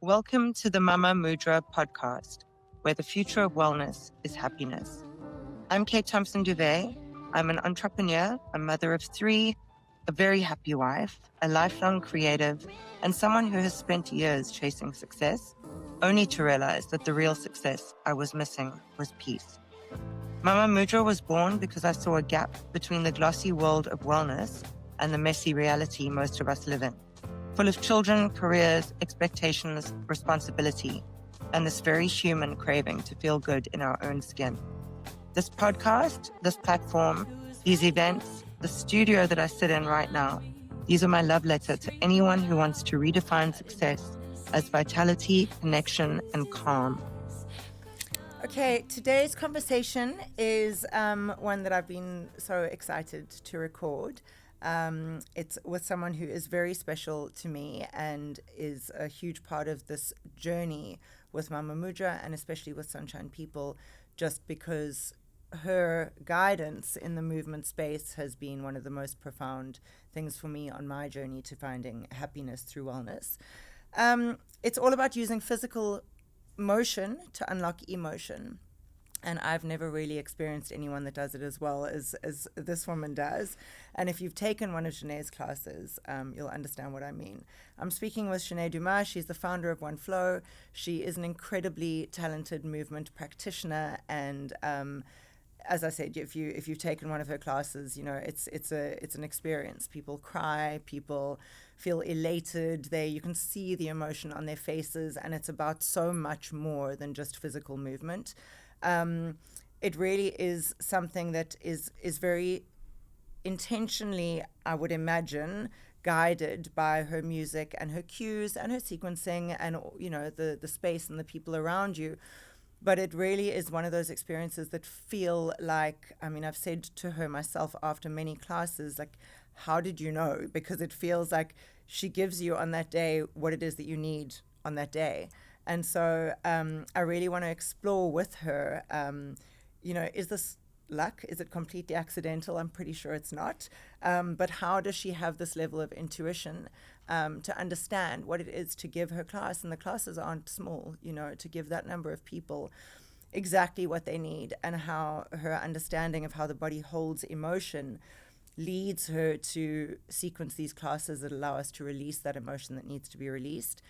Welcome to the Mama Mudra podcast, where the future of wellness is happiness. I'm Kate Thompson-Duwe. I'm an entrepreneur, a mother of three, a very happy wife, a lifelong creative, and someone who has spent years chasing success, only to realize that the real success I was missing was peace. Mama Mudra was born because I saw a gap between the glossy world of wellness and the messy reality most of us live in, full of children, careers, expectations, responsibility, and this very human craving to feel good in our own skin. This podcast, this platform, these events, the studio that I sit in right now, these are my love letter to anyone who wants to redefine success as vitality, connection, and calm. Okay, today's conversation is one that I've been so excited to record. It's with someone who is very special to me and is a huge part of this journey with Mama Mudra and especially with Sunshine People, just because her guidance in the movement space has been one of the most profound things for me on my journey to finding happiness through wellness. It's all about using physical motion to unlock emotion. And I've never really experienced anyone that does it as well as this woman does. And if you've taken one of Jeanae's classes, you'll understand what I mean. I'm speaking with Jeanae Dumas. She's the founder of One Flow. She is an incredibly talented movement practitioner. And as I said, if you've taken one of her classes, you know it's an experience. People cry, people feel elated. You can see the emotion on their faces, and it's about so much more than just physical movement. It really is something that is very intentionally, I would imagine, guided by her music and her cues and her sequencing and, you know, the space and the people around you. But it really is one of those experiences that feel like, I mean, I've said to her myself after many classes, like, how did you know? Because it feels like she gives you on that day what it is that you need on that day. And so I really want to explore with her, is this luck? Is it completely accidental? I'm pretty sure it's not. But how does she have this level of intuition to understand what it is to give her class? And the classes aren't small, you know, to give that number of people exactly what they need, and how her understanding of how the body holds emotion leads her to sequence these classes that allow us to release that emotion that needs to be released.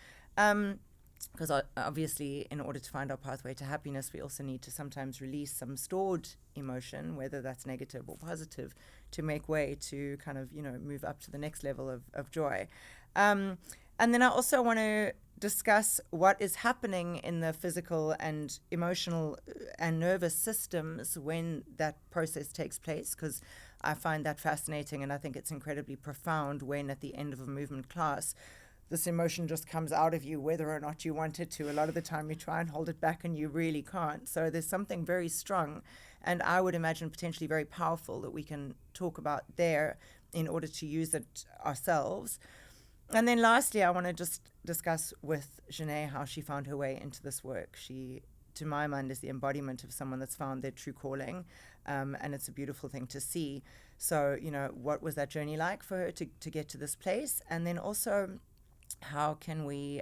Because obviously, in order to find our pathway to happiness, we also need to sometimes release some stored emotion, whether that's negative or positive, to make way to kind of, you know, move up to the next level of joy. And then I also want to discuss what is happening in the physical and emotional and nervous systems when that process takes place, because I find that fascinating, and I think it's incredibly profound when at the end of a movement class, this emotion just comes out of you whether or not you want it to. A lot of the time you try and hold it back and you really can't. So there's something very strong, and I would imagine potentially very powerful, that we can talk about there in order to use it ourselves. And then lastly, I want to just discuss with Jeanae how she found her way into this work. She, to my mind, is the embodiment of someone that's found their true calling, and it's a beautiful thing to see. So, you know, what was that journey like for her to get to this place? And then also, how can we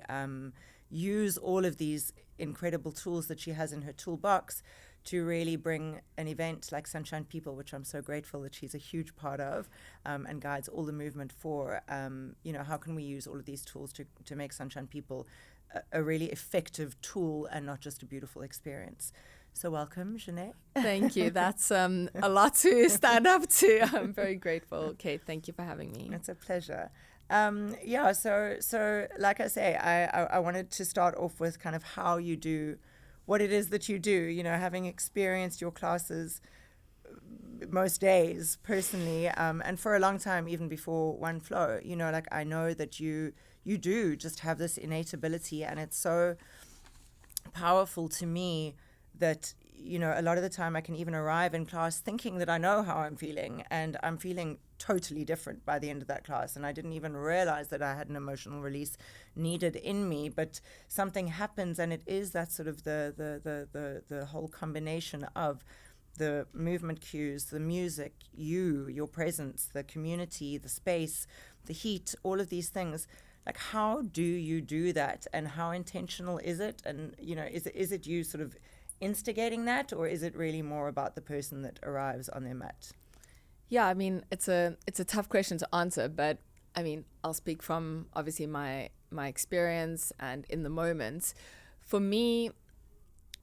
use all of these incredible tools that she has in her toolbox to really bring an event like Sunshine People, which I'm so grateful that she's a huge part of, and guides all the movement for. How can we use all of these tools to make Sunshine People a really effective tool and not just a beautiful experience? So welcome, Jeanae. Thank you. That's a lot to stand up to. I'm very grateful. Kate, thank you for having me. It's a pleasure. So like I say, I wanted to start off with kind of how you do what it is that you do, you know, having experienced your classes most days personally, and for a long time, even before One Flow, you know, like I know that you do just have this innate ability, and it's so powerful to me that, you know, a lot of the time I can even arrive in class thinking that I know how I'm feeling, and I'm feeling totally different by the end of that class, and I didn't even realize that I had an emotional release needed in me. But something happens, and it is that sort of the whole combination of the movement cues, the music, your presence, the community, the space, the heat, all of these things Like, how do you do that, and how intentional is it? And, you know, is it you sort of instigating that, or is it really more about the person that arrives on their mat? Yeah, I mean, it's a tough question to answer, but I mean, I'll speak from obviously my experience and in the moment. For me,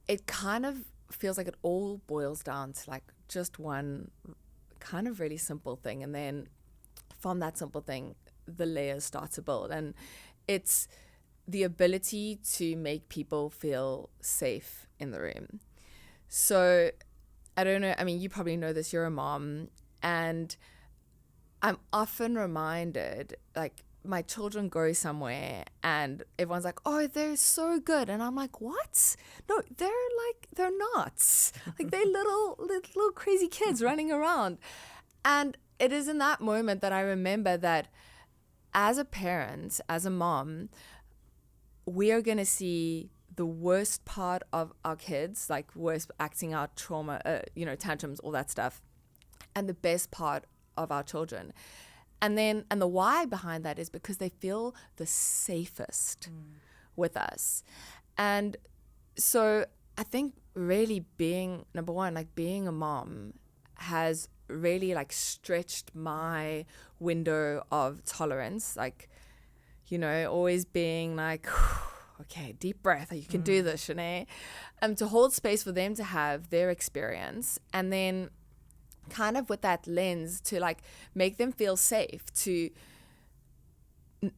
it kind of feels like it all boils down to like just one kind of really simple thing, and then from that simple thing, the layers start to build, and it's the ability to make people feel safe in the room. So I don't know, I mean, you probably know this, you're a mom, and I'm often reminded, like, my children go somewhere and everyone's like, oh, they're so good. And I'm like, what? No, they're not. Like, they're little crazy kids running around. And it is in that moment that I remember that as a parent, as a mom, we are going to see the worst part of our kids, like worst acting out, trauma, tantrums, all that stuff, and the best part of our children. And the why behind that is because they feel the safest with us. And so I think really being, number one, like being a mom has really like stretched my window of tolerance. Like, you know, always being like, okay, deep breath, you can do this, Jeanae. To hold space for them to have their experience, and then kind of with that lens to like make them feel safe, to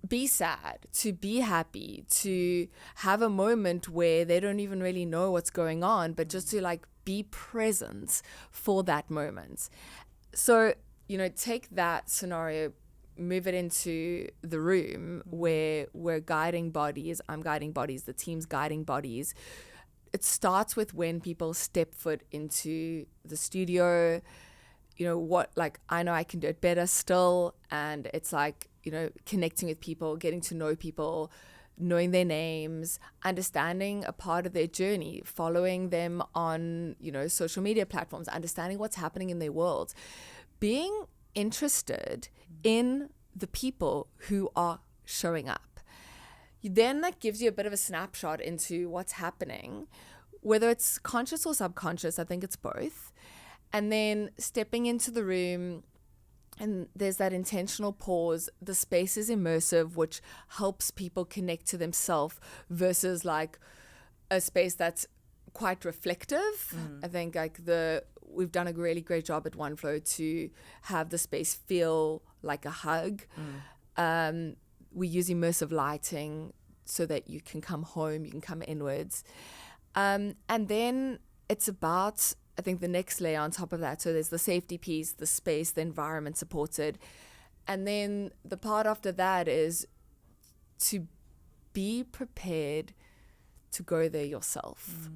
be sad, to be happy, to have a moment where they don't even really know what's going on, but just to like be present for that moment. So, you know, take that scenario, move it into the room where we're guiding bodies, I'm guiding bodies, the team's guiding bodies. It starts with when people step foot into the studio. You know what, like, I know I can do it better still. And it's like, you know, connecting with people, getting to know people, knowing their names, understanding a part of their journey, following them on, you know, social media platforms, understanding what's happening in their world, being interested in the people who are showing up. Then that gives you a bit of a snapshot into what's happening, whether it's conscious or subconscious. I think it's both. And then stepping into the room, and there's that intentional pause. The space is immersive, which helps people connect to themselves versus like a space that's quite reflective. I think like we've done a really great job at OneFlow to have the space feel like a hug. We use immersive lighting so that you can come home, you can come inwards. And then it's about, I think, the next layer on top of that. So there's the safety piece, the space, the environment supported. And then the part after that is to be prepared to go there yourself.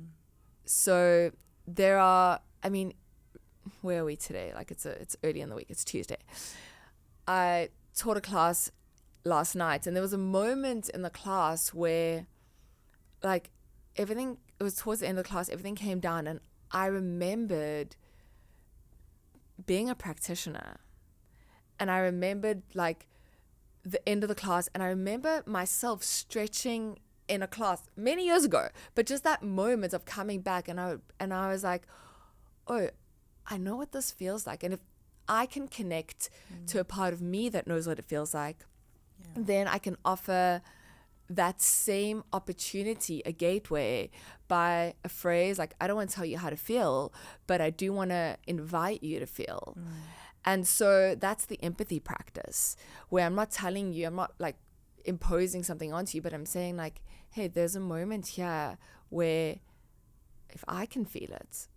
So there are, I mean, where are we today? Like it's early in the week, it's Tuesday. I taught a class last night, and there was a moment in the class where like everything, it was towards the end of the class, everything came down, and I remembered being a practitioner, and I remembered like the end of the class, and I remember myself stretching in a class many years ago, but just that moment of coming back, and I was like, oh, I know what this feels like, and if I can connect to a part of me that knows what it feels like, then I can offer that same opportunity, a gateway, by a phrase like, I don't want to tell you how to feel, but I do want to invite you to feel. And so that's the empathy practice, where I'm not telling you, I'm not like imposing something onto you, but I'm saying like, hey, there's a moment here where if I can feel it,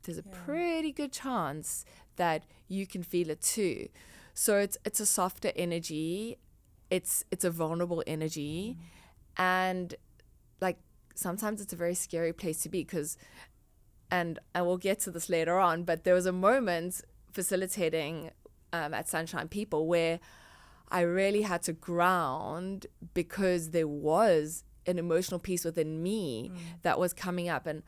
there's a pretty good chance that you can feel it too. So it's a softer energy, it's a vulnerable energy, and like sometimes it's a very scary place to be, because, and I will get to this later on, but there was a moment facilitating at Sunshine People where I really had to ground, because there was an emotional piece within me that was coming up, and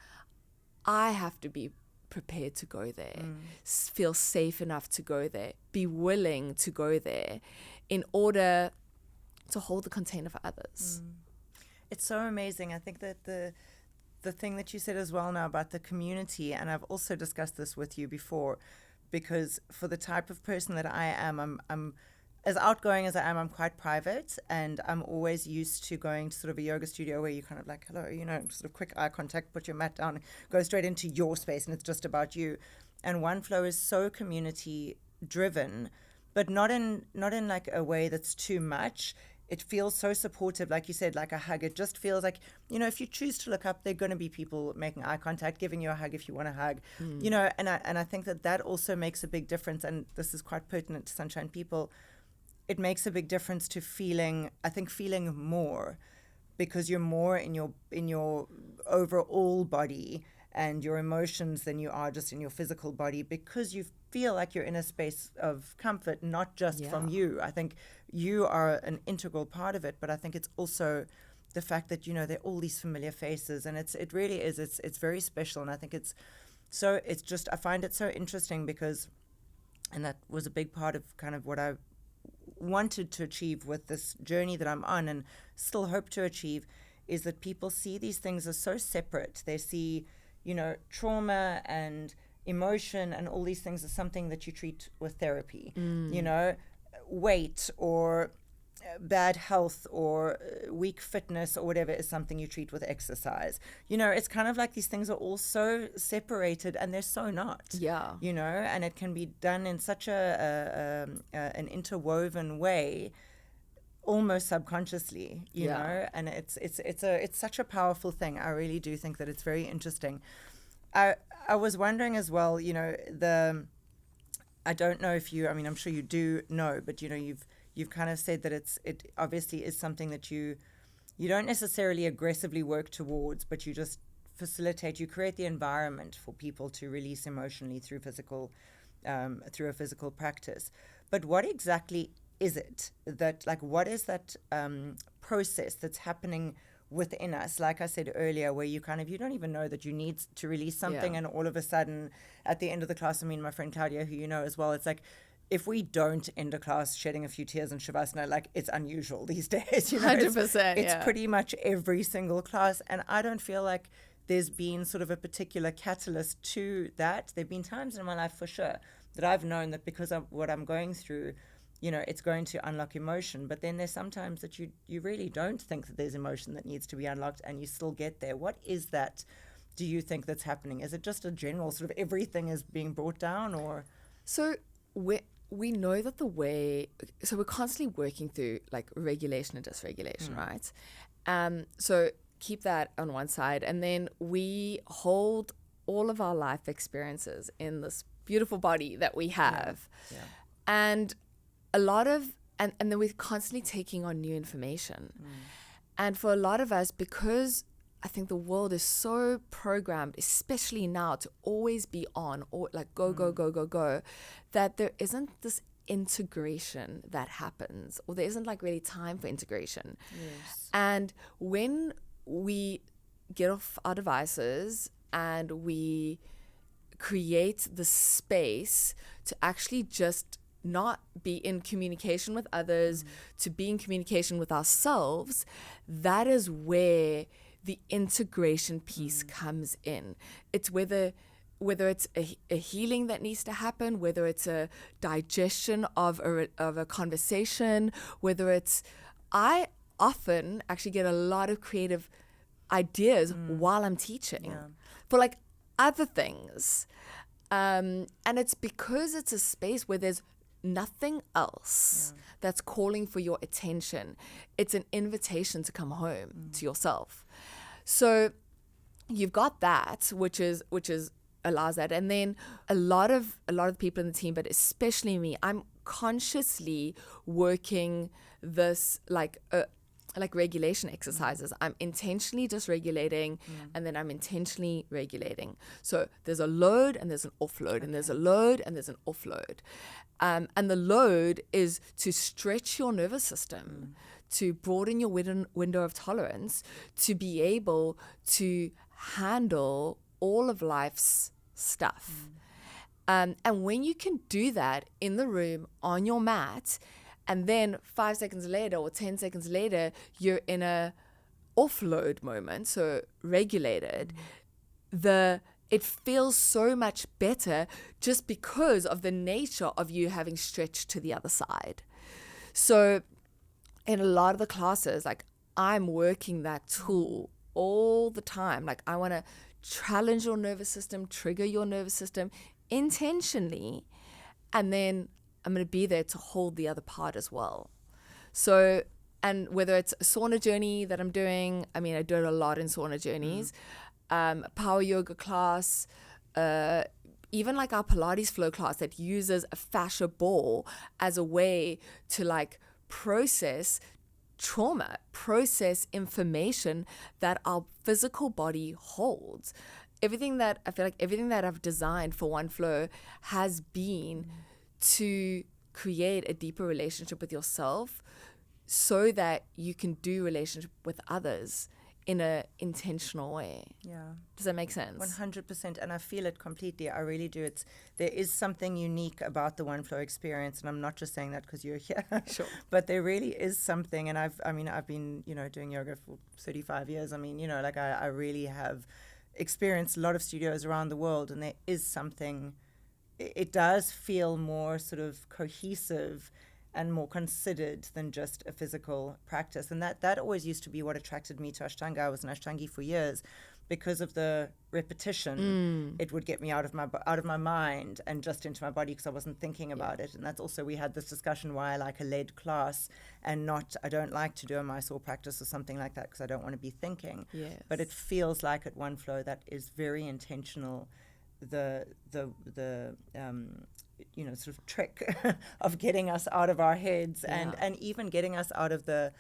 I have to be prepared to go there, feel safe enough to go there, be willing to go there, in order to hold the container for others. It's so amazing. I think that the thing that you said as well now about the community, and I've also discussed this with you before, because for the type of person that I am, I'm as outgoing as I am, I'm quite private, and I'm always used to going to sort of a yoga studio where you kind of like, hello, sort of quick eye contact, put your mat down, go straight into your space, and it's just about you. And One Flow is so community driven, but not in like a way that's too much. It feels so supportive, like you said, like a hug. It just feels like, if you choose to look up, there are going to be people making eye contact, giving you a hug if you want a hug, and I think that also makes a big difference. And this is quite pertinent to Sunshine people. It makes a big difference to feeling more, because you're more in your overall body and your emotions than you are just in your physical body, because you feel like you're in a space of comfort, not just from you. I think you are an integral part of it, but I think it's also the fact that, there are all these familiar faces, and it really is, it's very special. And I think I find it so interesting because, and that was a big part of kind of what I wanted to achieve with this journey that I'm on and still hope to achieve, is that people see these things as so separate. They see, trauma and emotion and all these things as something that you treat with therapy. Weight or bad health or weak fitness or whatever is something you treat with exercise. It's kind of like these things are all so separated, and they're so not. Yeah. And it can be done in such an interwoven way, almost subconsciously, you know, and it's such a powerful thing. I really do think that it's very interesting. I was wondering as well, I don't know if you, I'm sure you do know, but you've kind of said that it obviously is something that you don't necessarily aggressively work towards, but you just facilitate, you create the environment for people to release emotionally through a physical practice. But what exactly is it what is that process that's happening within us, like I said earlier, where you don't even know that you need to release something, and all of a sudden at the end of the class, my friend Claudia, who you know as well, it's like, if we don't end a class shedding a few tears in Shavasana, like, it's unusual these days. 100%. It's pretty much every single class, and I don't feel like there's been sort of a particular catalyst to that. There've been times in my life for sure that I've known that because of what I'm going through, it's going to unlock emotion. But then there's sometimes that you really don't think that there's emotion that needs to be unlocked, and you still get there. What is that, do you think, that's happening? Is it just a general sort of everything is being brought down, or? So we know that we're constantly working through like regulation and dysregulation, right? So keep that on one side, and then we hold all of our life experiences in this beautiful body that we have. And a lot of, and then we're constantly taking on new information. And for a lot of us, because I think the world is so programmed, especially now, to always be on, or like go, that there isn't this integration that happens, or there isn't like really time for integration. Yes. And when we get off our devices and we create the space to actually just not be in communication with others, to be in communication with ourselves, that is where the integration piece comes in. It's whether it's a healing that needs to happen, whether it's a digestion of a conversation, whether it's, I often actually get a lot of creative ideas while I'm teaching for like other things. And it's because it's a space where there's nothing else that's calling for your attention. It's an invitation to come home to yourself. So you've got that, which is allows that. And then a lot of the people in the team, but especially me, I'm consciously working this like regulation exercises. I'm intentionally dysregulating, and then I'm intentionally regulating. So there's a load and there's an offload, and there's a load and there's an offload. And the load is to stretch your nervous system, to broaden your window of tolerance, to be able to handle all of life's stuff. And when you can do that in the room, on your mat, And then 5 seconds later or 10 seconds later, you're in a offload moment, so regulated. It feels so much better just because of the nature of you having stretched to the other side. So in a lot of the classes, like, I'm working that tool all the time. Like, I want to challenge your nervous system, trigger your nervous system intentionally, and then I'm going to be there to hold the other part as well. So, and whether it's a sauna journey that I'm doing, I mean, I do it a lot in sauna journeys, power yoga class, even like our Pilates flow class that uses a fascia ball as a way to like process trauma, process information that our physical body holds. Everything that I've designed for One Flow has been to create a deeper relationship with yourself so that you can do relationship with others in a intentional way. Yeah. Does that make sense? 100%, and I feel it completely. I really do. There is something unique about the One Flow experience, and I'm not just saying that because you're here. Sure. But there really is something, and I've been, doing yoga for 35 years. I mean, like I really have experienced a lot of studios around the world, and there is something. It does feel more sort of cohesive and more considered than just a physical practice. And that always used to be what attracted me to Ashtanga. I was an Ashtangi for years because of the repetition. It would get me out of my mind and just into my body because I wasn't thinking about it. And that's also, we had this discussion why I like a led class and I don't like to do a Mysore practice or something like that because I don't want to be thinking. Yes. But it feels like at One Flow that is very intentional. The sort of trick of getting us out of our heads and even getting us out of the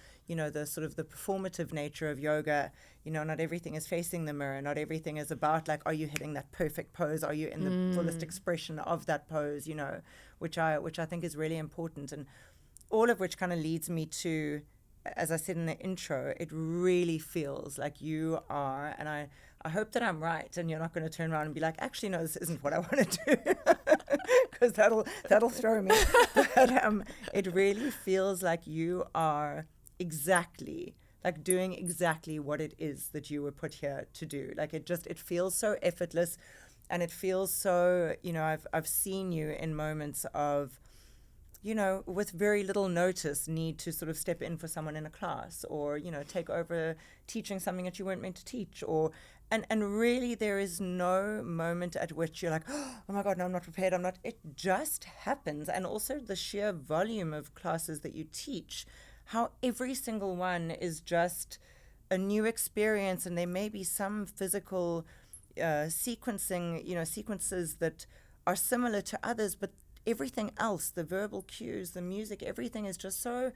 sort of the performative nature of yoga. Not everything is facing the mirror. Not everything is about like, are you hitting that perfect pose? Are you in the fullest expression of that pose? Which I think is really important, and all of which kind of leads me to, as I said in the intro, it really feels like you are, and I hope that I'm right and you're not going to turn around and be like, actually, no, this isn't what I want to do, because that'll throw me. But it really feels like you are exactly, like doing exactly what it is that you were put here to do. Like it feels so effortless, and it feels so, I've seen you in moments of, with very little notice, need to sort of step in for someone in a class or, take over teaching something that you weren't meant to teach, and really there is no moment at which you're like, oh my God, no, I'm not prepared. It just happens. And also the sheer volume of classes that you teach, how every single one is just a new experience, and there may be some physical sequences that are similar to others, but everything else, the verbal cues, the music, everything is just so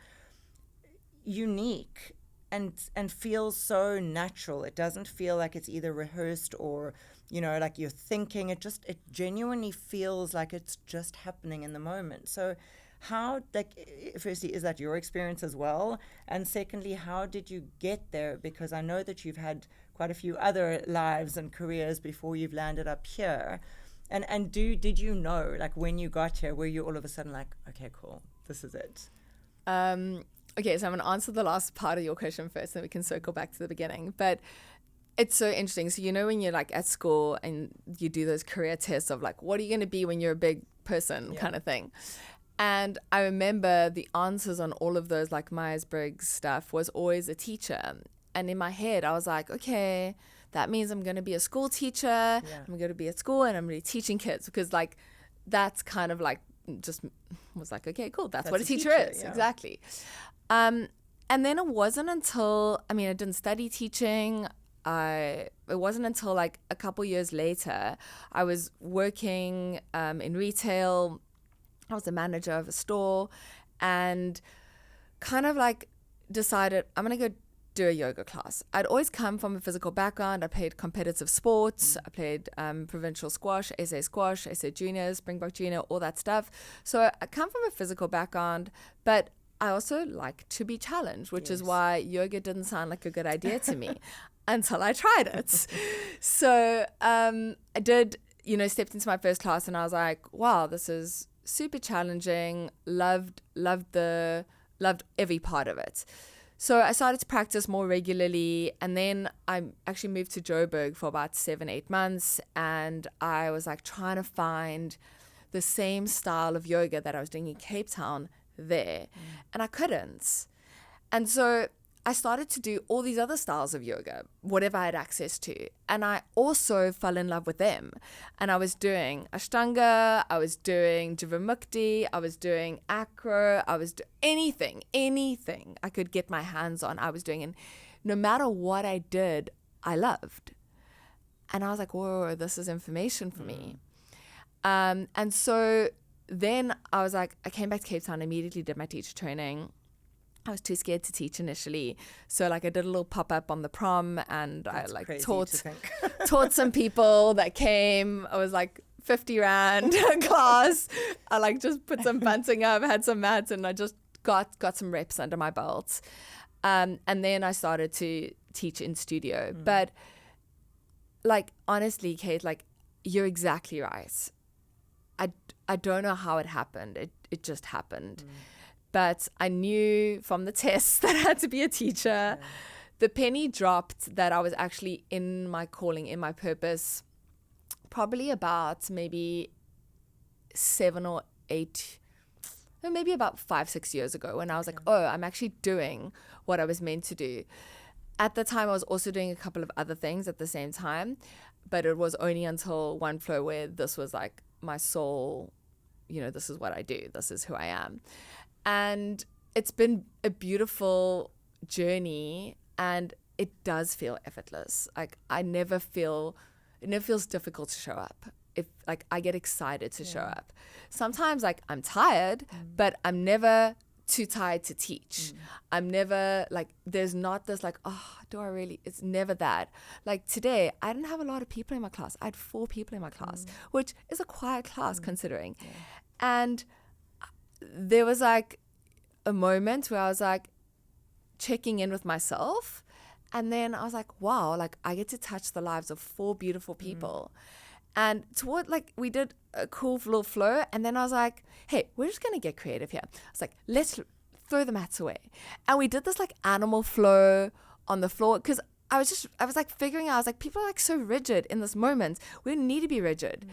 unique and feels so natural. It doesn't feel like it's either rehearsed or, like you're thinking. It genuinely feels like it's just happening in the moment. So how, firstly, is that your experience as well? And secondly, how did you get there? Because I know that you've had quite a few other lives and careers before you've landed up here. And did you know, like when you got here, were you all of a sudden like, okay, cool, this is it? Okay, so I'm going to answer the last part of your question first, then we can circle back to the beginning. But it's so interesting. So, when you're like at school and you do those career tests of like, what are you going to be when you're a big person kind of thing. And I remember the answers on all of those like Myers-Briggs stuff was always a teacher. And in my head, I was like, okay, that means I'm going to be a school teacher. Yeah. I'm going to be at school and I'm going to be teaching kids, because like that's kind of like just was like, okay, cool. That's what a teacher is. Yeah. Exactly. And then it wasn't until, I didn't study teaching. It wasn't until like a couple years later, I was working in retail. I was the manager of a store and kind of like decided I'm going to go do a yoga class. I'd always come from a physical background. I played competitive sports. I played provincial squash, SA junior, Springbok junior, all that stuff. So I come from a physical background, but I also like to be challenged, which is why yoga didn't sound like a good idea to me until I tried it. So I did, stepped into my first class and I was like, wow, this is super challenging, loved every part of it. So I started to practice more regularly, and then I actually moved to Joburg for about 7-8 months, and I was like trying to find the same style of yoga that I was doing in Cape Town there, and I couldn't. And so I started to do all these other styles of yoga, whatever I had access to. And I also fell in love with them. And I was doing Ashtanga, I was doing Jivamukti, I was doing Acro, I was doing anything I could get my hands on, I was doing. And no matter what I did, I loved. And I was like, whoa, this is information for me. And so then I was like, I came back to Cape Town, immediately did my teacher training. I was too scared to teach initially. So like I did a little pop-up on the prom, and That's I like crazy taught some people that came. I was like 50 Rand class. I like just put some bunting up, had some mats, and I just got some reps under my belt. And then I started to teach in studio. But like, honestly, Kate, like, you're exactly right. I don't know how it happened. It just happened. But I knew from the tests that I had to be a teacher. Yeah. The penny dropped that I was actually in my calling, in my purpose, probably about maybe 7 or 8, or maybe about 5-6 years ago, when I was like, oh, I'm actually doing what I was meant to do. At the time, I was also doing a couple of other things at the same time, but it was only until One Flow where this was like my soul, this is what I do, this is who I am. And it's been a beautiful journey, and it does feel effortless. Like it never feels difficult to show up. If like I get excited to show up. Sometimes like I'm tired, but I'm never too tired to teach. I'm never like, there's not this like, oh, do I really? It's never that. Like today, I didn't have a lot of people in my class. I had 4 people in my class, which is a quiet class considering. Yeah. And there was like a moment where I was like checking in with myself, and then I was like, wow, like I get to touch the lives of 4 beautiful people. And toward like we did a cool little flow, and then I was like, hey, we're just gonna get creative here. I was like, let's throw the mats away. And we did this like animal flow on the floor, because I was like figuring out, I was like, people are like so rigid in this moment. We don't need to be rigid.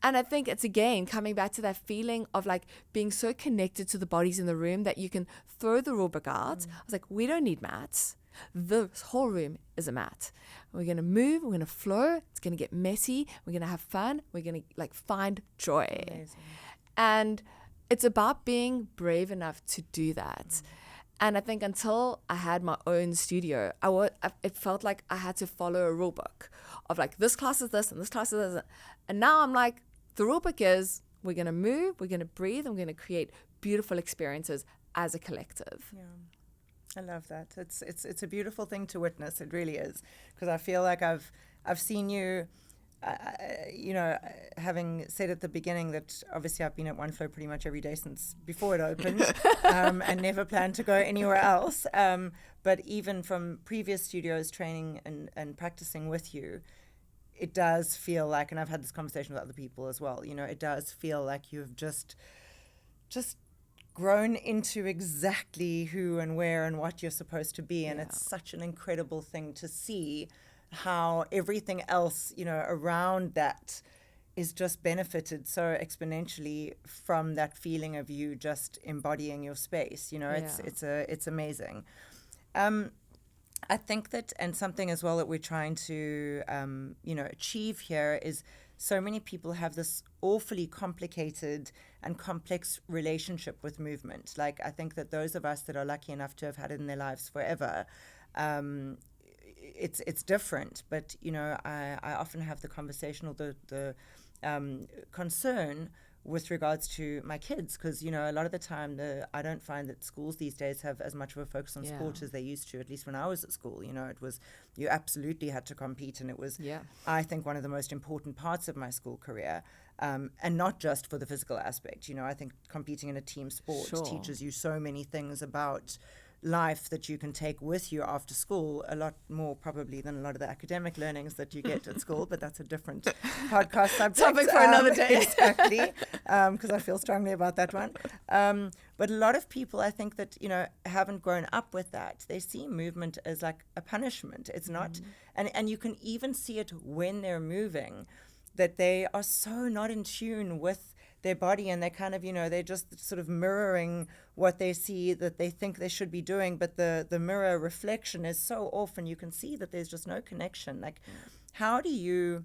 And I think it's again coming back to that feeling of like being so connected to the bodies in the room that you can throw the rule book out. I was like, we don't need mats. This whole room is a mat. We're going to move, we're going to flow, it's going to get messy, we're going to have fun, we're going to like find joy. Amazing. And it's about being brave enough to do that. And I think until I had my own studio, it felt like I had to follow a rule book of like, this class is this and this class is this. And now I'm like, the rule book is we're going to move, we're going to breathe, and we're going to create beautiful experiences as a collective. Yeah, I love that. It's a beautiful thing to witness. It really is, because I feel like I've seen you, having said at the beginning that obviously I've been at One Flow pretty much every day since before it opened, and never planned to go anywhere else. But even from previous studios training and practicing with you, it does feel like, and I've had this conversation with other people as well, it does feel like you've just grown into exactly who and where and what you're supposed to be. And it's such an incredible thing to see how everything else, around that is just benefited so exponentially from that feeling of you just embodying your space. It's amazing. I think that, and something as well that we're trying to, achieve here is so many people have this awfully complicated and complex relationship with movement. Like, I think that those of us that are lucky enough to have had it in their lives forever, it's different. But, I often have the conversation or the concern with regards to my kids, because a lot of the time I don't find that schools these days have as much of a focus on sport as they used to. At least when I was at school, it was, you absolutely had to compete, and it was I think one of the most important parts of my school career, and not just for the physical aspect. I think competing in a team sport teaches you so many things about life that you can take with you after school, a lot more probably than a lot of the academic learnings that you get at school, but that's a different podcast subject. Topic for another day. Exactly, because I feel strongly about that one. But a lot of people, I think that, haven't grown up with that. They see movement as like a punishment. It's not, and you can even see it when they're moving, that they are so not in tune with their body, and they kind of, they're just sort of mirroring what they see that they think they should be doing, but the mirror reflection is so off, and you can see that there's just no connection. Like, how do you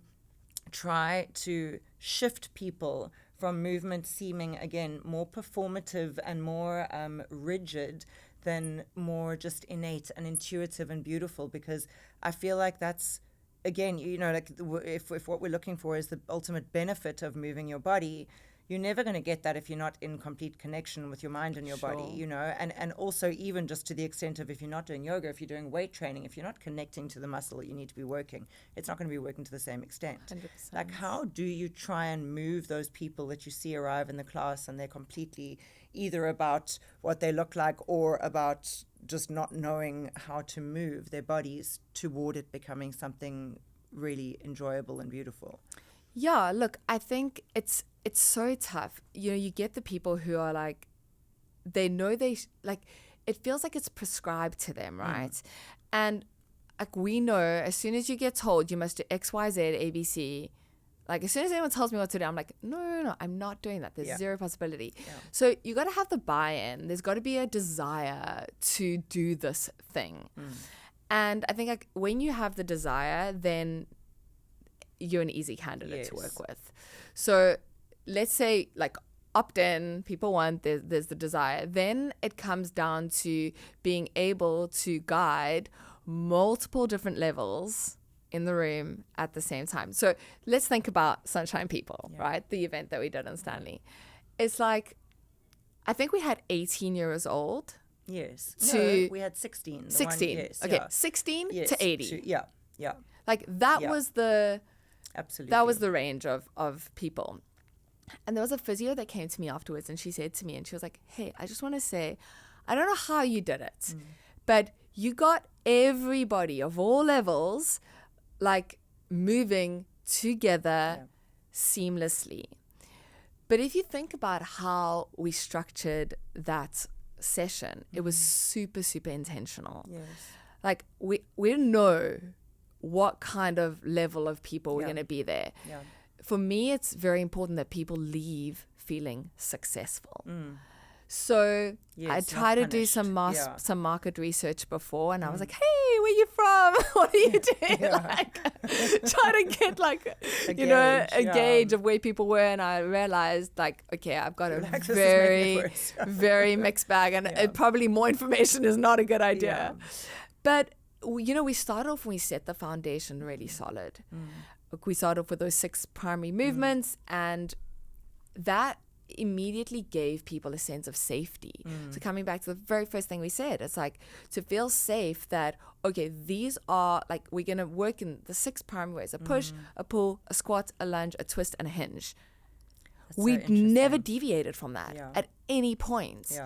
try to shift people from movement seeming, again, more performative and more rigid than more just innate and intuitive and beautiful? Because I feel like that's, again, like if what we're looking for is the ultimate benefit of moving your body, you're never going to get that if you're not in complete connection with your mind and your body, and also even just to the extent of if you're not doing yoga, if you're doing weight training, if you're not connecting to the muscle that you need to be working, it's not going to be working to the same extent. 100%. Like, how do you try and move those people that you see arrive in the class and they're completely either about what they look like or about just not knowing how to move their bodies toward it becoming something really enjoyable and beautiful? Yeah, look, I think it's so tough. You get the people who are like, they know like, it feels like it's prescribed to them, right? And like, we know as soon as you get told you must do X, Y, Z, A, B, C, like as soon as anyone tells me what to do, I'm like, no, I'm not doing that. There's zero possibility. Yeah. So you got to have the buy-in. There's got to be a desire to do this thing. And I think like when you have the desire, then you're an easy candidate to work with. So let's say like opt-in, people want, there's the desire. Then it comes down to being able to guide multiple different levels in the room at the same time. So let's think about Sunshine People, right? The event that we did in Stanley. It's like, I think we had 18 years old. Yes. To we had 16. 16. Yes, okay, 16 to 80. Yeah. Like that was the... Absolutely. That was the range of people. And there was a physio that came to me afterwards, and she said to me, and she was like, hey, I just want to say, I don't know how you did it, but you got everybody of all levels like moving together seamlessly. But if you think about how we structured that session, it was super, super intentional. Yes. Like we know what kind of level of people we're going to be there. Yeah. For me, it's very important that people leave feeling successful. So I try to do some market research before, and I was like, hey, where you from? What are you doing? Like, try to get like, a gauge of where people were. And I realized like, okay, I've got a very mixed bag, and probably more information is not a good idea. But we start off when we set the foundation really solid. We start off with those 6 primary movements, and that immediately gave people a sense of safety. So coming back to the very first thing we said, it's like to feel safe that, okay, these are like, we're going to work in the 6 primary ways: a push, a pull, a squat, a lunge, a twist, and a hinge. We never deviated from that at any point.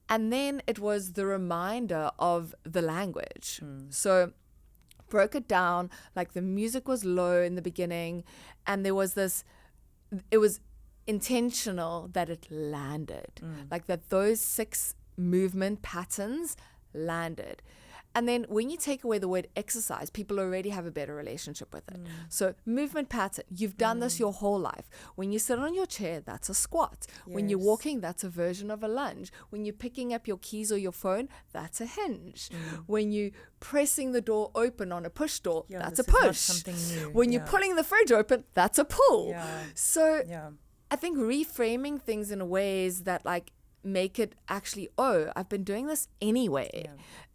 And then it was the reminder of the language. So broke it down, like the music was low in the beginning, and there was this, it was intentional that it landed. Like that those 6 movement patterns landed. And then when you take away the word exercise, people already have a better relationship with it. So movement pattern, you've done this your whole life. When you sit on your chair, that's a squat. When you're walking, that's a version of a lunge. When you're picking up your keys or your phone, that's a hinge. When you're pressing the door open on a push door, that's a push. When you're pulling the fridge open, that's a pull. So I think reframing things in ways that like make it actually, I've been doing this anyway.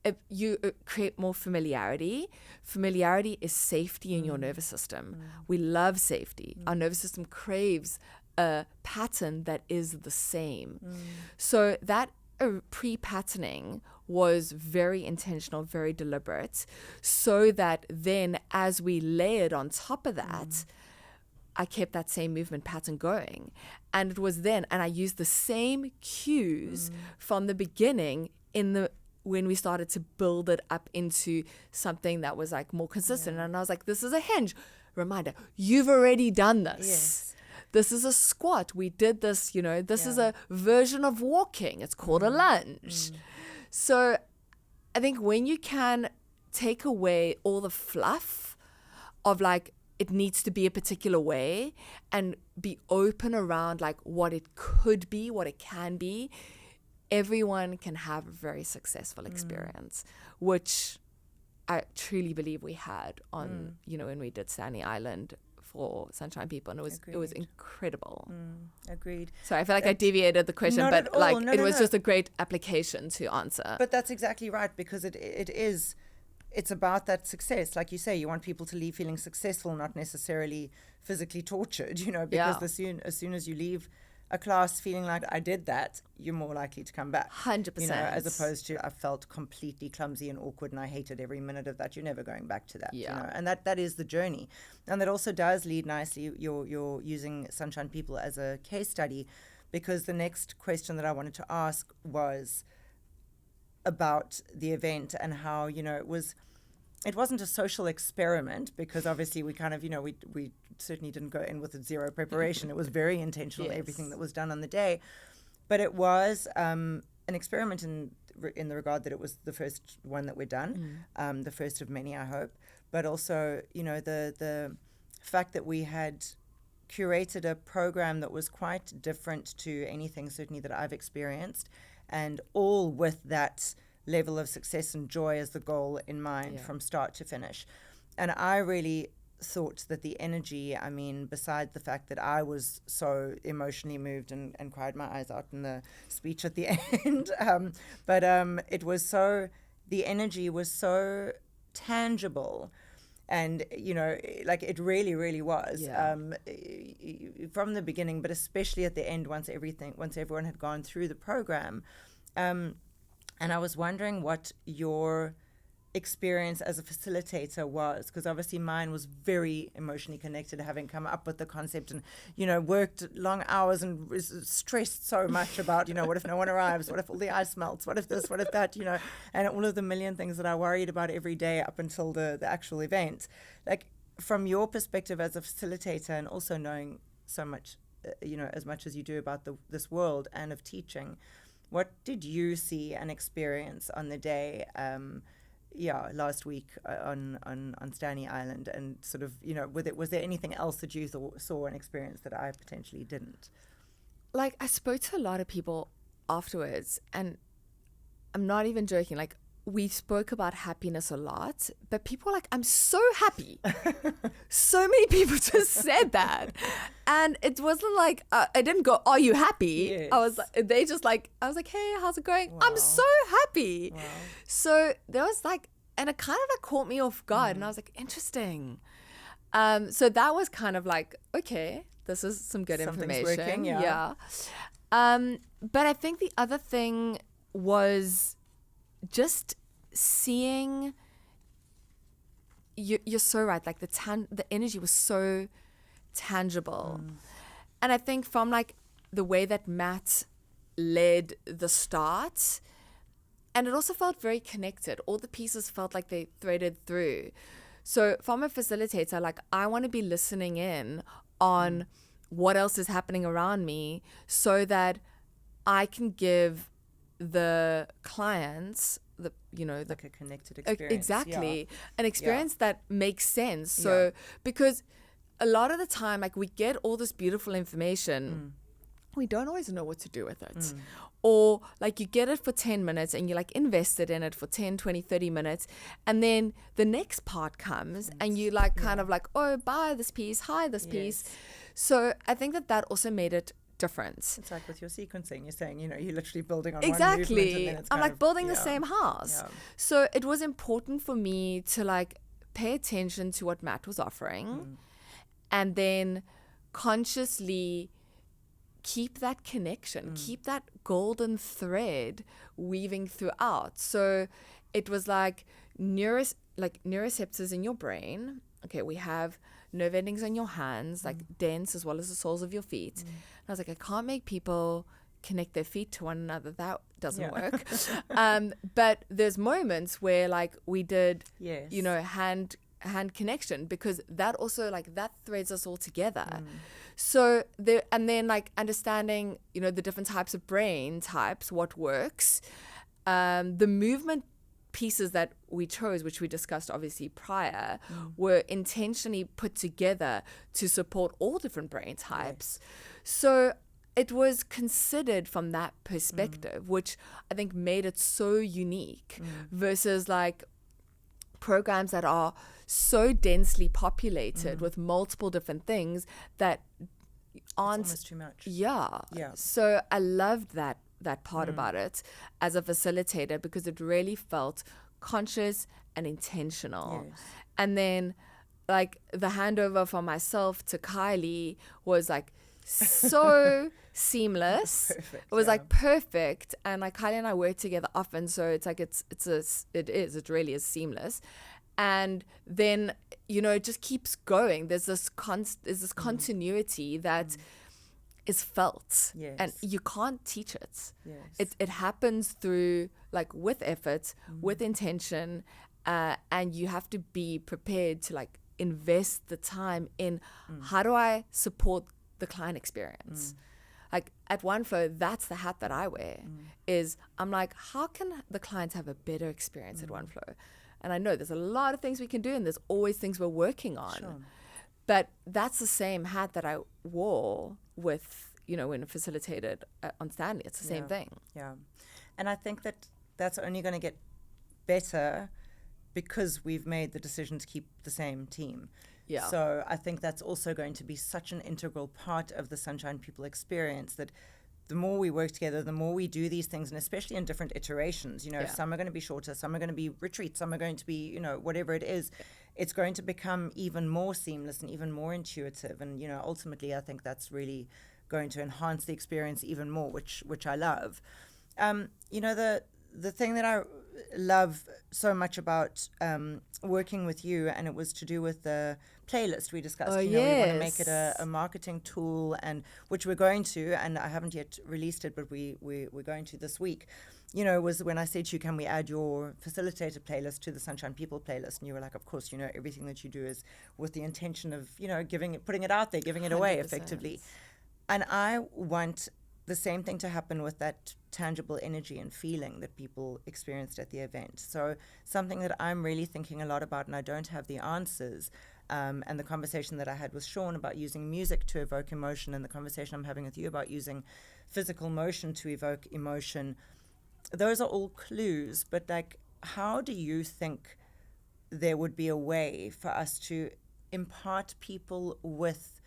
If you create more familiarity. Familiarity is safety in your nervous system. We love safety. Our nervous system craves a pattern that is the same. So that pre-patterning was very intentional, very deliberate, so that then as we layered on top of that, I kept that same movement pattern going. And it was then, and I used the same cues from the beginning when we started to build it up into something that was like more consistent. And I was like, this is a hinge. Reminder, you've already done this. Yes. This is a squat. We did this, this is a version of walking. It's called a lunge. So I think when you can take away all the fluff of like, it needs to be a particular way and be open around like what it could be, what it can be, everyone can have a very successful experience, which I truly believe we had on, when we did Stanley Island for Sunshine People, and it was incredible. Agreed. So I feel like I deviated the question, Not but at all. like No, it no, was no. just a great application to answer. But that's exactly right, because it's about that success. Like you say, you want people to leave feeling successful, not necessarily physically tortured, because as soon as you leave a class feeling like I did that, you're more likely to come back. 100%. As opposed to I felt completely clumsy and awkward and I hated every minute of that. You're never going back to that. Yeah. And that is the journey. And that also does lead nicely, you're using Sunshine People as a case study, because the next question that I wanted to ask was about the event and how, it wasn't a social experiment, because obviously we kind of, we certainly didn't go in with zero preparation. It was very intentional, Yes. everything that was done on the day. But it was an experiment in the regard that it was the first one that we'd done, the first of many, I hope. But also, the fact that we had curated a program that was quite different to anything certainly that I've experienced, and all with that level of success and joy as the goal in mind from start to finish. And I really thought that the energy, beside the fact that I was so emotionally moved and cried my eyes out in the speech at the end, but it was so, the energy was so tangible. And, like it really, really was from the beginning, but especially at the end, once everyone had gone through the program. And I was wondering what your experience as a facilitator was, because obviously mine was very emotionally connected, having come up with the concept and, worked long hours and was stressed so much about, what if no one arrives? What if all the ice melts? What if this? What if that? And all of the million things that I worried about every day up until the actual event. Like, from your perspective as a facilitator, and also knowing so much, as much as you do about this world and of teaching, what did you see and experience on the day, last week on Stanley Island, and sort of, was there anything else that you saw and experienced that I potentially didn't? Like, I spoke to a lot of people afterwards, and I'm not even joking. Like, we spoke about happiness a lot, but people were like, I'm so happy. So many people just said that. And it wasn't like, I didn't go, are you happy? Yes. I was like, hey, how's it going? Wow. I'm so happy. Wow. So there was like, and it kind of like caught me off guard, and I was like, interesting. So that was kind of like, okay, this is some good Something's information. working, yeah. But I think the other thing was just seeing, you're so right, like the energy was so tangible. And I think from like the way that Matt led the start, and it also felt very connected. All the pieces felt like they threaded through. So from a facilitator, like, I want to be listening in on what else is happening around me, so that I can give the clients Like a connected experience. exactly, an experience that makes sense. So because a lot of the time, like, we get all this beautiful information, we don't always know what to do with it. Or like, you get it for 10 minutes and you're like invested in it for 10, 20, 30 minutes. And then the next part comes and you like kind of like, oh, buy this piece, hi this piece. So I think that also made it different. It's like with your sequencing, you're saying, you're literally building on Exactly. one movement, and then it's I'm kind like of, building the same house. Yeah. So it was important for me to like pay attention to what Matt was offering, and then consciously keep that connection, keep that golden thread weaving throughout. So it was like neuroreceptors in your brain. Okay, we have nerve endings on your hands, like dense as well as the soles of your feet. And I was like, I can't make people connect their feet to one another. That doesn't Yeah. work. But there's moments where like we did, Yes. you know, hand connection, because that also like that threads us all together. So there, and then like understanding, you know, the different types of brain types, what works, the movement pieces that we chose, which we discussed obviously prior, were intentionally put together to support all different brain types. So it was considered from that perspective, which I think made it so unique versus like programs that are so densely populated with multiple different things that aren't almost too much. Yeah. Yeah. So I loved that part about it as a facilitator, because it really felt conscious and intentional. Yes. And then like the handover from myself to Kylie was like so seamless. Perfect, It was yeah. like perfect. And like Kylie and I work together often, so it's like it really is seamless. And then, you know, it just keeps going. There's this continuity that is felt. Yes. And you can't teach it. Yes. It happens through like with effort, with intention, and you have to be prepared to like invest the time in how do I support the client experience. Like at OneFlow, that's the hat that I wear. Is I'm like, how can the clients have a better experience at OneFlow? And I know there's a lot of things we can do, and there's always things we're working on. Sure. But that's the same hat that I wore with, you know, when I facilitated on Stanley. It's the same thing. Yeah. And I think that that's only going to get better because we've made the decision to keep the same team. Yeah. So I think that's also going to be such an integral part of the Sunshine People experience, that the more we work together, the more we do these things, and especially in different iterations, you know, some are going to be shorter, some are going to be retreats, some are going to be, you know, whatever it is, it's going to become even more seamless and even more intuitive. And, you know, ultimately, I think that's really going to enhance the experience even more, which I love. You know, the thing that I love so much about working with you, and it was to do with the playlist we discussed. Oh, you know, we want to make it yes. a marketing tool, and which we're going to, and I haven't yet released it, but we're going to this week. You know, was when I said to you, can we add your facilitator playlist to the Sunshine People playlist? And you were like, of course, you know, everything that you do is with the intention of, you know, putting it out there, giving it away 100%. effectively. And I want the same thing to happen with that tangible energy and feeling that people experienced at the event. So something that I'm really thinking a lot about, and I don't have the answers, and the conversation that I had with Sean about using music to evoke emotion, and the conversation I'm having with you about using physical motion to evoke emotion, those are all clues. But like, how do you think there would be a way for us to impart people with,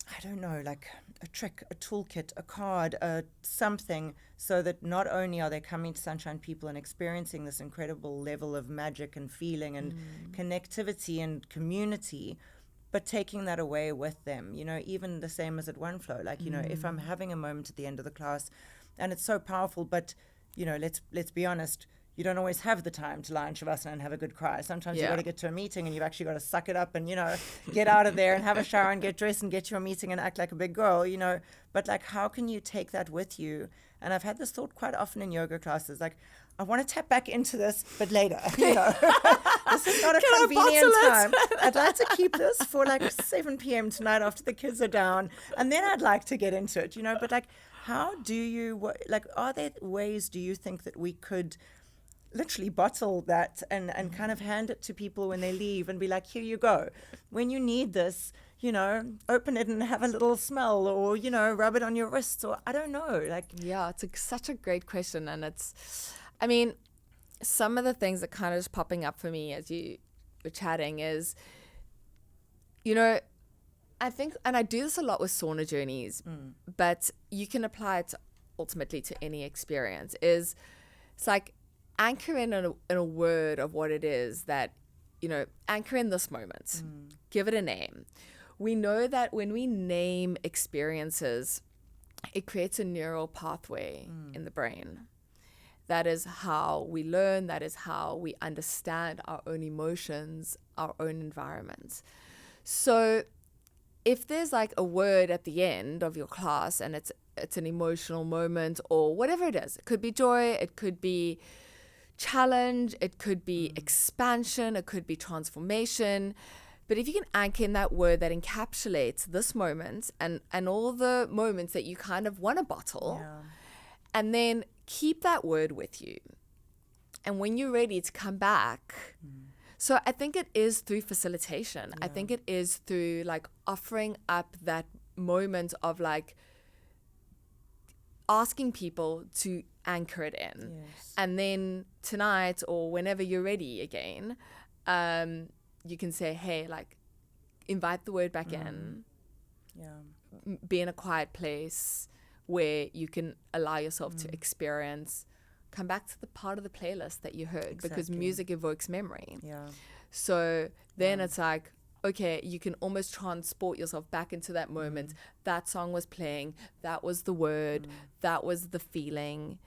I don't know, like a trick, a toolkit, a card, something, so that not only are they coming to Sunshine People and experiencing this incredible level of magic and feeling and connectivity and community, but taking that away with them, you know, even the same as at OneFlow. Like, you know, if I'm having a moment at the end of the class and it's so powerful, but, you know, let's be honest, you don't always have the time to lie in Shavasana and have a good cry. Sometimes you've got to get to a meeting and you've actually got to suck it up and, you know, get out of there and have a shower and get dressed and get to a meeting and act like a big girl, you know. But, like, how can you take that with you? And I've had this thought quite often in yoga classes, like, I want to tap back into this, but later, you know. This is not a convenient time. I'd like to keep this for, like, 7 p.m. tonight after the kids are down, and then I'd like to get into it, you know. But, like, how do you, like, are there ways, do you think, that we could literally bottle that and kind of hand it to people when they leave and be like, here you go. When you need this, you know, open it and have a little smell, or, you know, rub it on your wrists, or I don't know. Like, yeah, it's such a great question. And I mean, some of the things that kind of just popping up for me as you were chatting is, you know, I think, and I do this a lot with sauna journeys, but you can apply it ultimately to any experience, it's like, anchor in a word of what it is that, you know, anchor in this moment. Give it a name. We know that when we name experiences, it creates a neural pathway in the brain. That is how we learn. That is how we understand our own emotions, our own environment. So if there's like a word at the end of your class and it's it's an emotional moment or whatever it is. It could be joy, it could be challenge, it could be expansion, it could be transformation. But if you can anchor in that word that encapsulates this moment and all the moments that you kind of want to bottle, and then keep that word with you. And when you're ready to come back, so I think it is through facilitation. I think it is through like offering up that moment of like asking people to anchor it in. Yes. And then tonight or whenever you're ready again, you can say, hey, like invite the word back in, be in a quiet place where you can allow yourself to experience, come back to the part of the playlist that you heard, because music evokes memory. So then it's like, okay, you can almost transport yourself back into that moment. That song was playing, that was the word, that was the feeling,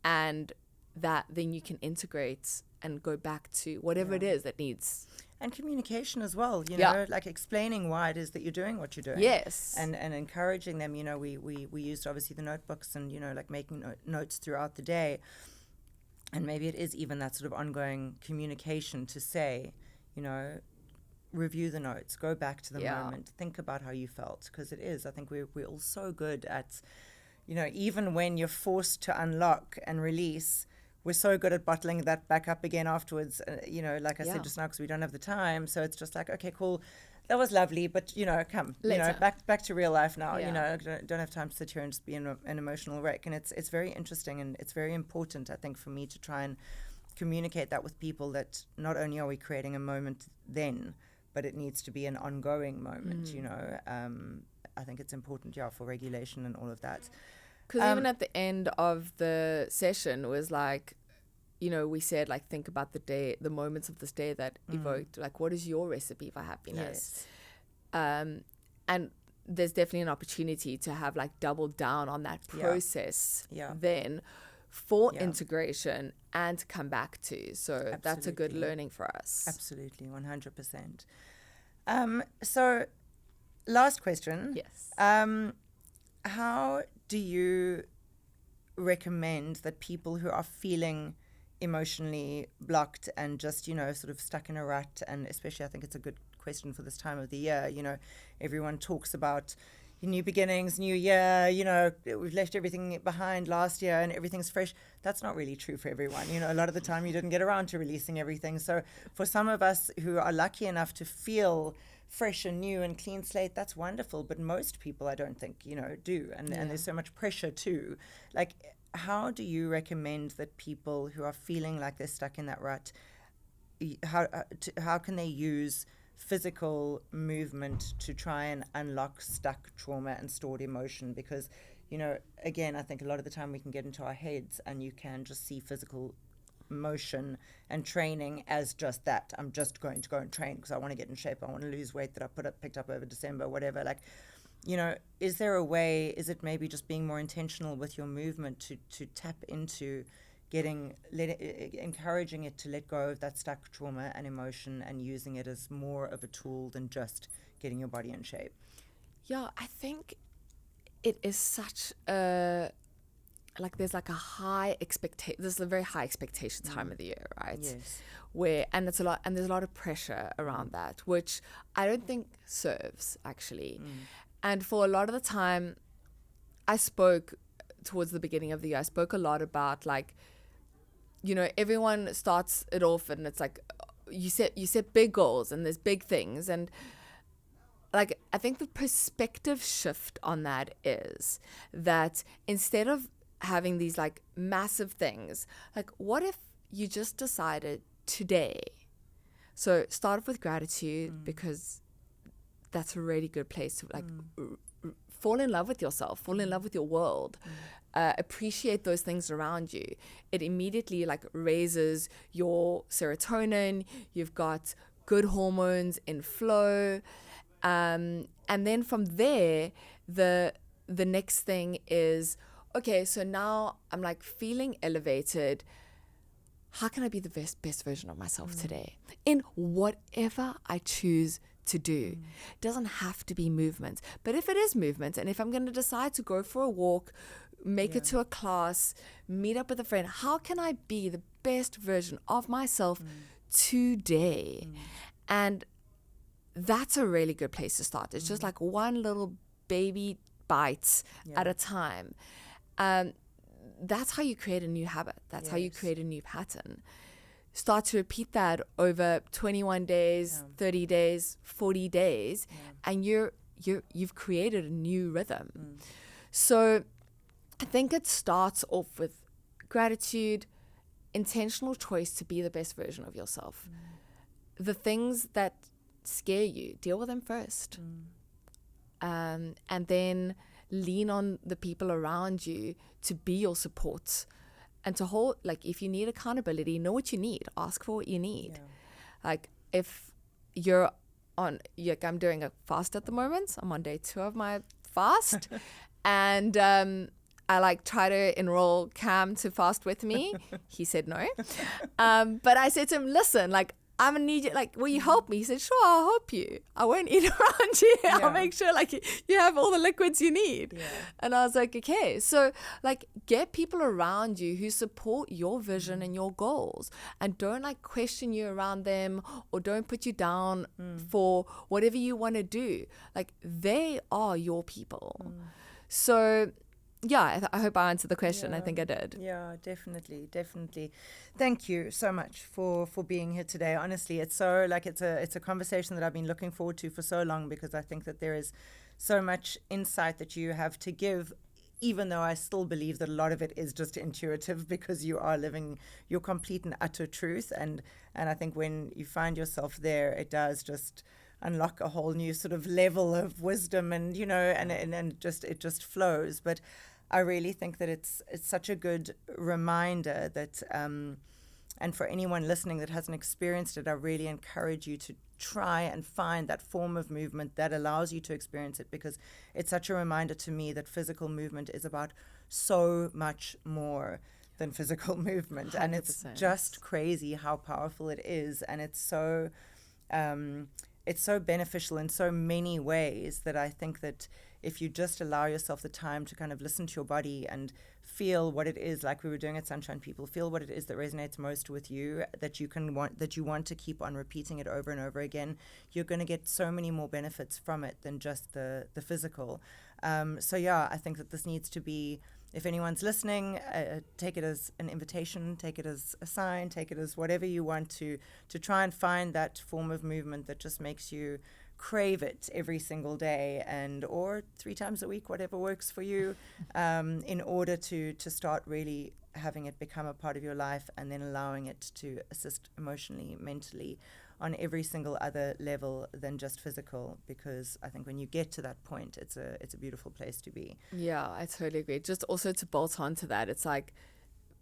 and that then you can integrate and go back to whatever it is that needs. And communication as well, you know, like explaining why it is that you're doing what you're doing. Yes. And encouraging them, you know, we used obviously the notebooks and, you know, like making notes throughout the day. And maybe it is even that sort of ongoing communication to say, you know, review the notes, go back to the moment, think about how you felt. Because it is, I think we're all so good at, you know, even when you're forced to unlock and release, we're so good at bottling that back up again afterwards, you know, like I said just now, because we don't have the time. So it's just like, okay, cool. That was lovely, but, you know, come, Later. you know, back to real life now. You know, don't have time to sit here and just be an emotional wreck. And it's very interesting, and it's very important, I think, for me to try and communicate that with people, that not only are we creating a moment then, but it needs to be an ongoing moment, you know. I think it's important, for regulation and all of that. Because even at the end of the session, it was like, you know, we said, like, think about the day, the moments of this day that evoked, like, what is your recipe for happiness? And there's definitely an opportunity to have, like, double down on that process then for integration and to come back to. So that's a good learning for us. Absolutely, 100%. So last question. Yes. How do you recommend that people who are feeling emotionally blocked and just, you know, sort of stuck in a rut, and especially I think it's a good question for this time of the year, you know, everyone talks about new beginnings, new year, you know, we've left everything behind last year and everything's fresh. That's not really true for everyone. You know, a lot of the time you didn't get around to releasing everything. So for some of us who are lucky enough to feel fresh and new and clean slate, that's wonderful. But most people, I don't think, you know, do. And there's so much pressure too. Like, how do you recommend that people who are feeling like they're stuck in that rut, how can they use physical movement to try and unlock stuck trauma and stored emotion? Because, you know, again, I think a lot of the time we can get into our heads and you can just see physical motion and training as just that. I'm just going to go and train because I want to get in shape. I want to lose weight that I picked up over December, whatever. Like, you know, is there a way, is it maybe just being more intentional with your movement to tap into encouraging it to let go of that stuck trauma and emotion and using it as more of a tool than just getting your body in shape? Yeah, I think it is such a, like, there's like a high expectation. This is a very high expectation time of the year, right? Yes. And it's a lot, and there's a lot of pressure around that, which I don't think serves actually. And for a lot of the time, I spoke towards the beginning of the year, I spoke a lot about, like, you know, everyone starts it off and it's like, you set big goals and there's big things. And like, I think the perspective shift on that is that instead of having these like massive things, like, what if you just decided today? So start off with gratitude, because that's a really good place to like fall in love with yourself, fall in love with your world, appreciate those things around you. It immediately like raises your serotonin. You've got good hormones in flow. And then from there, the next thing is, okay, so now I'm like feeling elevated. How can I be the best version of myself today in whatever I choose to do. It doesn't have to be movement. But if it is movement, and if I'm going to decide to go for a walk, make it to a class, meet up with a friend, how can I be the best version of myself today? And that's a really good place to start. It's just like one little baby bite at a time. That's how you create a new habit. That's how you create a new pattern. Start to repeat that over 21 days, 30 days, 40 days, and you've created a new rhythm. So I think it starts off with gratitude, intentional choice to be the best version of yourself. The things that scare you, deal with them first. And then lean on the people around you to be your support and to hold, like, if you need accountability, know what you need, ask for what you need. Like, if you're on, I'm doing a fast at the moment, I'm on day 2 of my fast, and I like try to enroll Cam to fast with me. He said no. But I said to him, listen, like, I'm gonna need you, like, will you help me? He said, sure, I'll help you. I won't eat around you. I'll make sure, like, you have all the liquids you need. And I was like, okay. So, like, get people around you who support your vision and your goals, and don't, like, question you around them, or don't put you down for whatever you want to do. Like, they are your people. So yeah, I hope I answered the question. I think I did. Yeah, definitely. Thank you so much for being here today. Honestly, it's so, like, it's a conversation that I've been looking forward to for so long, because I think that there is so much insight that you have to give, even though I still believe that a lot of it is just intuitive, because you are living your complete and utter truth. And I think when you find yourself there, it does just unlock a whole new sort of level of wisdom, and, you know, and it just flows. But I really think that it's such a good reminder that, and for anyone listening that hasn't experienced it, I really encourage you to try and find that form of movement that allows you to experience it, because it's such a reminder to me that physical movement is about so much more than physical movement. 100%. And it's just crazy how powerful it is, and it's so beneficial in so many ways, that I think that if you just allow yourself the time to kind of listen to your body and feel what it is, like we were doing at Sunshine People, feel what it is that resonates most with you, that you want to keep on repeating it over and over again, you're going to get so many more benefits from it than just the physical. So yeah, I think that this needs to be, if anyone's listening, take it as an invitation, take it as a sign, take it as whatever you want to try and find that form of movement that just makes you crave it every single day, or 3 times a week, whatever works for you, in order to start really having it become a part of your life, and then allowing it to assist emotionally, mentally, on every single other level than just physical. Because I think when you get to that point, it's a beautiful place to be. Yeah, I totally agree. Just also to bolt on to that, it's like,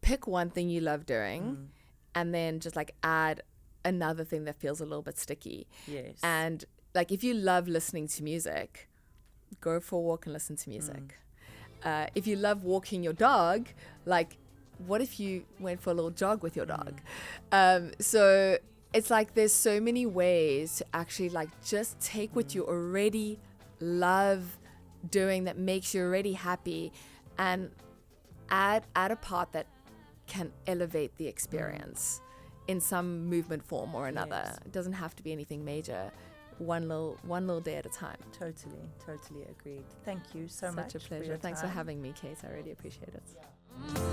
pick one thing you love doing, and then just like add another thing that feels a little bit sticky. Yes. And like, if you love listening to music, go for a walk and listen to music. If you love walking your dog, like, what if you went for a little jog with your dog? So it's like, there's so many ways to actually, like, just take what you already love doing, that makes you already happy, and add a part that can elevate the experience in some movement form or another. Yes. It doesn't have to be anything major. One little day at a time. Totally agreed. Thank you so much. Such a pleasure. Thanks for having me, Kate. I really appreciate it.